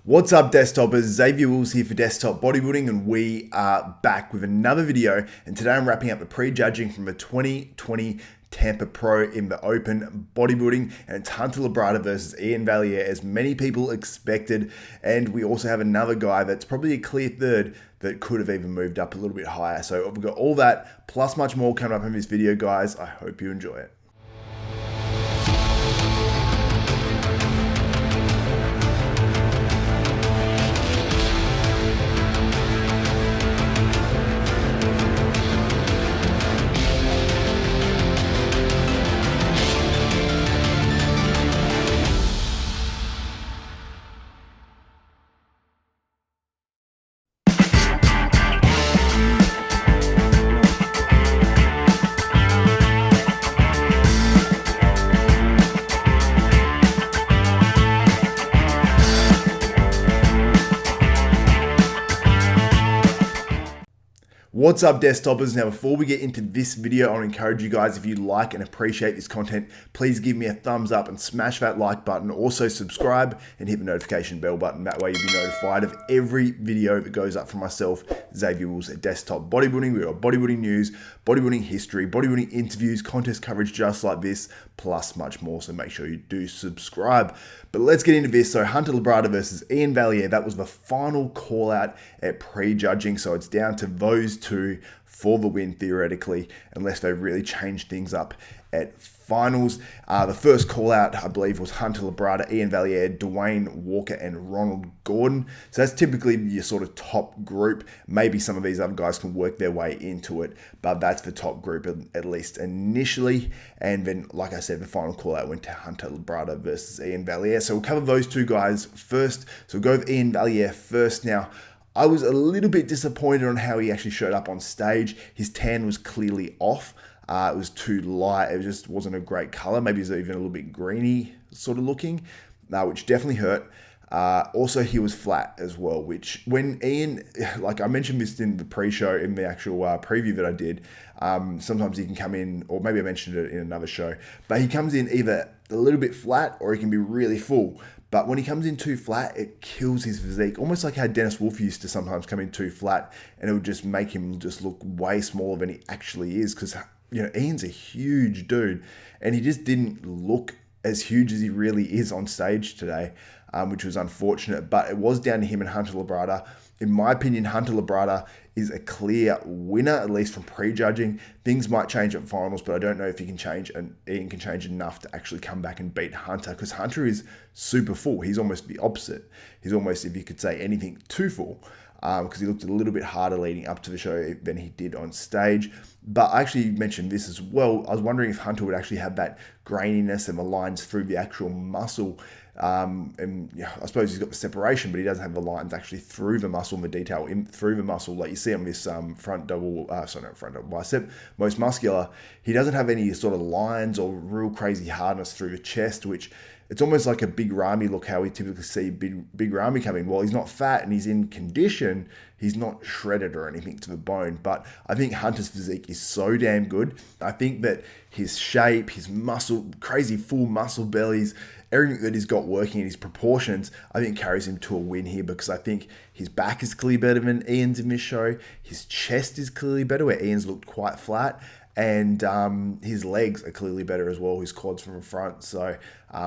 What's up, desktopers? Xavier Wills here for Desktop Bodybuilding, and we are back with another video. And today I'm wrapping up the pre-judging from the 2020 Tampa Pro in the Open Bodybuilding, and it's Hunter Labrada versus Iain Valliere, as many people expected. And we also have another guy that's probably a clear third that could have even moved up a little bit higher. So we've got all that plus much more coming up in this video, guys. I hope you enjoy it. What's up, desktopers? Now, before we get into this video, I want to encourage you guys, if you like and appreciate this content, please give me a thumbs up and smash that like button. Also subscribe and hit the notification bell button. That way you'll be notified of every video that goes up from myself, Xavier Wills at Desktop Bodybuilding. We've got bodybuilding news, bodybuilding history, bodybuilding interviews, contest coverage just like this, plus much more. So make sure you do subscribe. But let's get into this. So Hunter Labrada versus Iain Valliere, that was the final call out at pre-judging. So it's down to those two for the win, theoretically, unless they really change things up at finals. The first call out, I believe, was Hunter Labrada, Iain Valliere, Dwayne Walker, and Ronald Gordon. So that's typically your sort of top group. Maybe some of these other guys can work their way into it, but that's the top group, at least initially. And then, like I said, the final call out went to Hunter Labrada versus Iain Valliere. So we'll cover those two guys first. So we'll go with Iain Valliere first. Now, I was a little bit disappointed on how he actually showed up on stage. His tan was clearly off. It was too light. It just wasn't a great color. Maybe it was even a little bit greeny sort of looking, which definitely hurt. Also, he was flat as well, which when Iain, like I mentioned this in the pre-show, in the actual preview that I did, sometimes he can come in, or maybe I mentioned it in another show, but he comes in either a little bit flat or he can be really full. But when he comes in too flat, it kills his physique. Almost like how Dennis Wolf used to sometimes come in too flat, and it would just make him just look way smaller than he actually is. Because, you know, Iain's a huge dude, and he just didn't look as huge as he really is on stage today, which was unfortunate. But it was down to him and Hunter Labrada. In my opinion, Hunter Labrada is a clear winner, at least from pre-judging. Things might change at finals, but I don't know if he can change, and Iain can change enough to actually come back and beat Hunter, because Hunter is super full. He's almost the opposite. He's almost, if you could say anything, too full, because he looked a little bit harder leading up to the show than he did on stage. But I actually mentioned this as well. I was wondering if Hunter would actually have that graininess and the lines through the actual muscle. And yeah, I suppose he's got the separation, but he doesn't have the lines actually through the muscle and the detail through the muscle like you see on this front double bicep, most muscular. He doesn't have any sort of lines or real crazy hardness through the chest, which it's almost like a Big Ramy look, how we typically see Big Ramy come in. While he's not fat and he's in condition, he's not shredded or anything to the bone. But I think Hunter's physique is so damn good. I think that his shape, his muscle, crazy full muscle bellies, everything that he's got working in his proportions, I think carries him to a win here, because I think his back is clearly better than Iain's in this show. His chest is clearly better, where Iain's looked quite flat. And his legs are clearly better as well, his quads from the front. So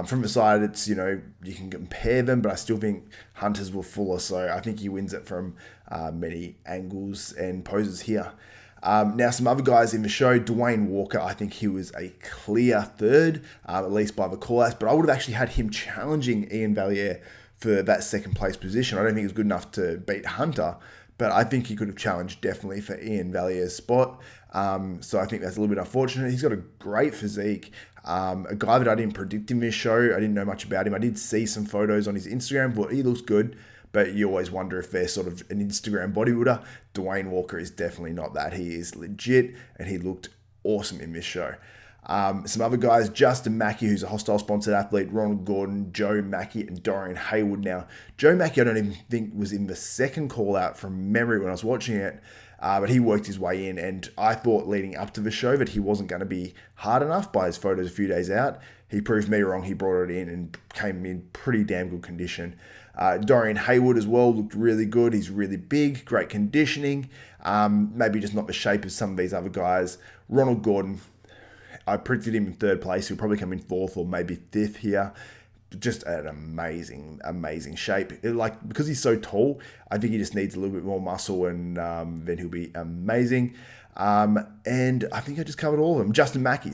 from the side, it's, you know, you can compare them, but I still think Hunter's were fuller. So I think he wins it from many angles and poses here. Now, some other guys in the show, Dwayne Walker, I think he was a clear third, at least by the call-outs, but I would have actually had him challenging Iain Valliere for that second place position. I don't think he was good enough to beat Hunter, but I think he could have challenged definitely for Iain Valliere's spot. So I think that's a little bit unfortunate. He's got a great physique. A guy that I didn't predict in this show. I didn't know much about him. I did see some photos on his Instagram, but he looks good. But you always wonder if they're sort of an Instagram bodybuilder. Dwayne Walker is definitely not that. He is legit, and he looked awesome in this show. Some other guys, Justin Mackey, who's a Hostile sponsored athlete, Ronald Gordon, Joe Mackey, and Dorian Haywood. Now, Joe Mackey, I don't even think was in the second call out from memory when I was watching it, but he worked his way in, and I thought leading up to the show that he wasn't going to be hard enough by his photos a few days out. He proved me wrong. He brought it in and came in pretty damn good condition. Dorian Hayward as well looked really good. He's really big, great conditioning. Maybe just not the shape of some of these other guys. Ronald Gordon, I predicted him in third place. He'll probably come in fourth or maybe fifth here. Just an amazing shape. Because he's so tall, I think he just needs a little bit more muscle, and then he'll be amazing. And I think I just covered all of them. Justin Mackey,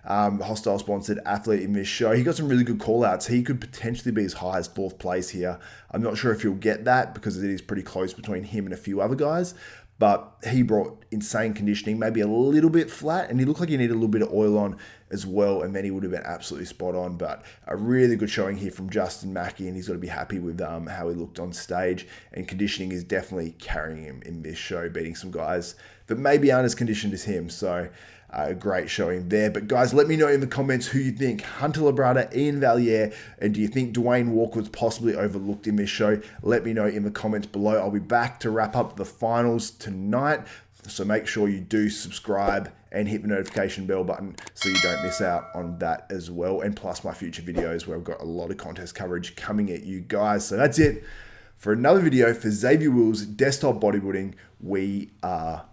Hostile sponsored athlete in this show. He got some really good call outs. He could potentially be as high as fourth place here. I'm not sure if he'll get that because it is pretty close between him and a few other guys. But he brought insane conditioning, maybe a little bit flat, and he looked like he needed a little bit of oil on as well, and then he would have been absolutely spot on. But a really good showing here from Justin Mackey, and he's got to be happy with how he looked on stage. And conditioning is definitely carrying him in this show, beating some guys that maybe aren't as conditioned as him. So a great showing there. But guys, let me know in the comments who you think, Hunter Labrada, Ian Valliere, and do you think Dwayne Walker was possibly overlooked in this show? Let me know in the comments below. I'll be back to wrap up the finals tonight. So make sure you do subscribe and hit the notification bell button so you don't miss out on that as well. And plus my future videos where I've got a lot of contest coverage coming at you guys. So that's it for another video for Xavier Wills Desktop Bodybuilding. We are